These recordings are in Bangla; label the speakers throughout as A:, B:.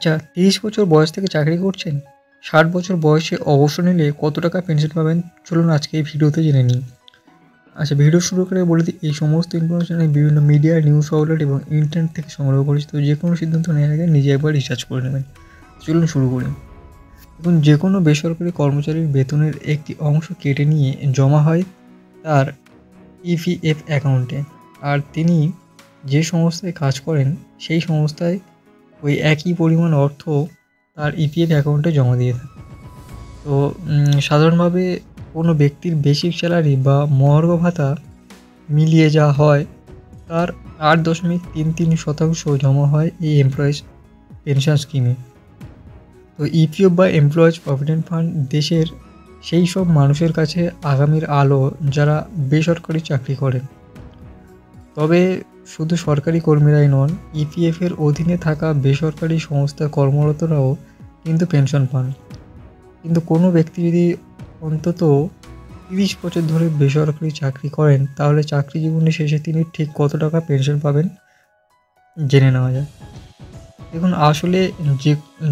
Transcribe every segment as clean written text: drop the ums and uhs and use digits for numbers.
A: আচ্ছা, 30 বছর বয়স থেকে চাকরি করছেন, 60 বছর বয়সে অবসর নিলে কত টাকা পেনশন পাবেন? চলুন আজকে এই ভিডিওতে জেনে নিই। আচ্ছা, ভিডিও শুরু করে বলে দিই, এই সমস্ত ইনফরমেশন আমি বিভিন্ন মিডিয়া, নিউজ আউটলেট এবং ইন্টারনেট থেকে সংগ্রহ করেছি। তো যে কোনো সিদ্ধান্ত নেওয়ার আগে নিজে একবার রিসার্চ করে নেবেন। চলুন শুরু করি। দেখুন, যে কোনো বেসরকারি কর্মচারীর বেতনের একটি অংশ কেটে নিয়ে জমা হয় তার ইপিএফ অ্যাকাউন্টে। আর তিনি যে সংস্থায় কাজ করেন সেই সংস্থায় ওই একই পরিমাণ অর্থ তার ইপিএফ অ্যাকাউন্টে জমা দিয়ে থাকে। তো সাধারণভাবে কোনো ব্যক্তির বেসিক স্যালারি বা মহার্ঘ ভাতা মিলিয়ে যা হয় তার 8.33% জমা হয় এই এমপ্লয়িজ পেনশন স্কিমে। তো ইপিএফ বা এমপ্লয়িজ প্রভিডেন্ট ফান্ড দেশের সেই সব মানুষের কাছে আগামীর আলো যারা বেসরকারি চাকরি করেন। তবে শুধু সরকারি কর্মীরাই নন, ইপিএফের অধীনে থাকা বেসরকারি সংস্থার কর্মরতরাও কিন্তু পেনশন পান। কিন্তু কোনো ব্যক্তি যদি অন্তত 30 বছর ধরে বেসরকারি চাকরি করেন, তাহলে চাকরি জীবনের শেষে তিনি ঠিক কত টাকা পেনশন পাবেন জেনে নেওয়া যায়। দেখুন, আসলে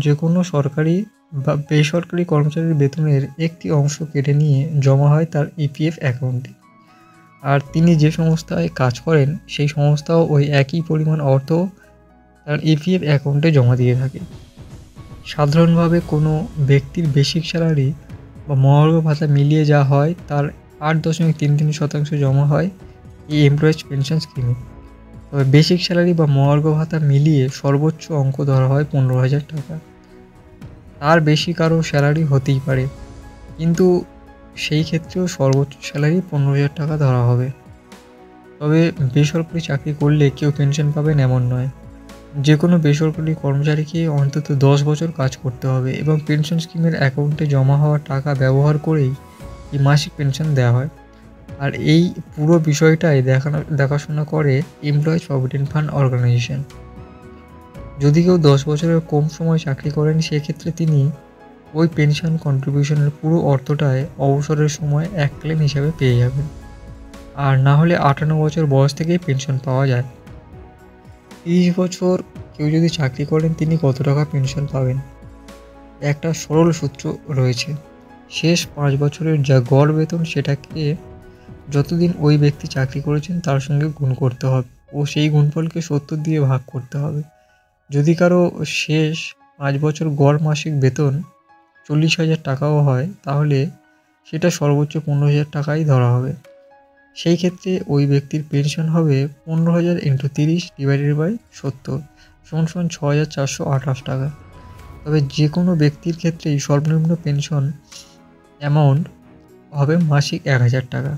A: যে কোনো সরকারি বা বেসরকারি কর্মচারীর বেতনের একটি অংশ কেটে নিয়ে জমা হয় তার ইপিএফ অ্যাকাউন্টে। আর তিনি যে সংস্থায় কাজ করেন সেই সংস্থাও ওই একই পরিমাণ অর্থ তার ইপিএফ অ্যাকাউন্টে জমা দিয়ে থাকে। সাধারণভাবে কোনো ব্যক্তির বেসিক স্যালারি বা মহার্ঘ ভাতা মিলিয়ে যা হয় তার 8.33% জমা হয় এই এমপ্লয়িজ পেনশন স্কিমে। তবে বেসিক স্যালারি বা মহার্ঘ ভাতা মিলিয়ে সর্বোচ্চ অঙ্ক ধরা হয় 15,000 টাকা। তার বেশি কারো স্যালারি হতেই পারে, কিন্তু সেই ক্ষেত্রেও সর্বোচ্চ স্যালারি 15,000 টাকা ধরা হবে। তবে বেসরকারি চাকরি করলে কেউ পেনশন পাবেন এমন নয়। যে কোনো বেসরকারি কর্মচারীকে অন্তত 10 বছর কাজ করতে হবে এবং পেনশন স্কিমের অ্যাকাউন্টে জমা হওয়া টাকা ব্যবহার করেই এই মাসিক পেনশন দেওয়া হয়। আর এই পুরো বিষয়টাই দেখাশোনা করে এমপ্লয়িজ প্রভিডেন্ট ফান্ড অর্গানাইজেশন। যদি কেউ 10 বছরের কম সময় চাকরি করেন, সেক্ষেত্রে তিনি ওই পেনশন কন্ট্রিবিউশনের পুরো অর্থটাই অবসরের সময় এককালীন হিসাবে পেয়ে যাবেন। আর না হলে 58 বছর বয়স থেকেই পেনশন পাওয়া যায়। 30 বছর কেউ যদি চাকরি করেন, তিনি কত টাকা পেনশন পাবেন? একটা সরল সূত্র রয়েছে। শেষ 5 বছরের যা গড় বেতন সেটাকে যতদিন ওই ব্যক্তি চাকরি করেছেন তার সঙ্গে গুণ করতে হবে ও সেই গুণফলকে 70 দিয়ে ভাগ করতে হবে। যদি কারো শেষ 5 বছর গড় মাসিক বেতন 40,000 টাকাও হয়, তাহলে সেটা সর্বোচ্চ 15,000 টাকাই ধরা হবে। সেই ক্ষেত্রে ওই ব্যক্তির পেনশন হবে 15,000 × 30/70 = 6,428 টাকা। তবে যে কোনো ব্যক্তির ক্ষেত্রেই সর্বনিম্ন পেনশন অ্যামাউন্ট হবে মাসিক 1,000 টাকা।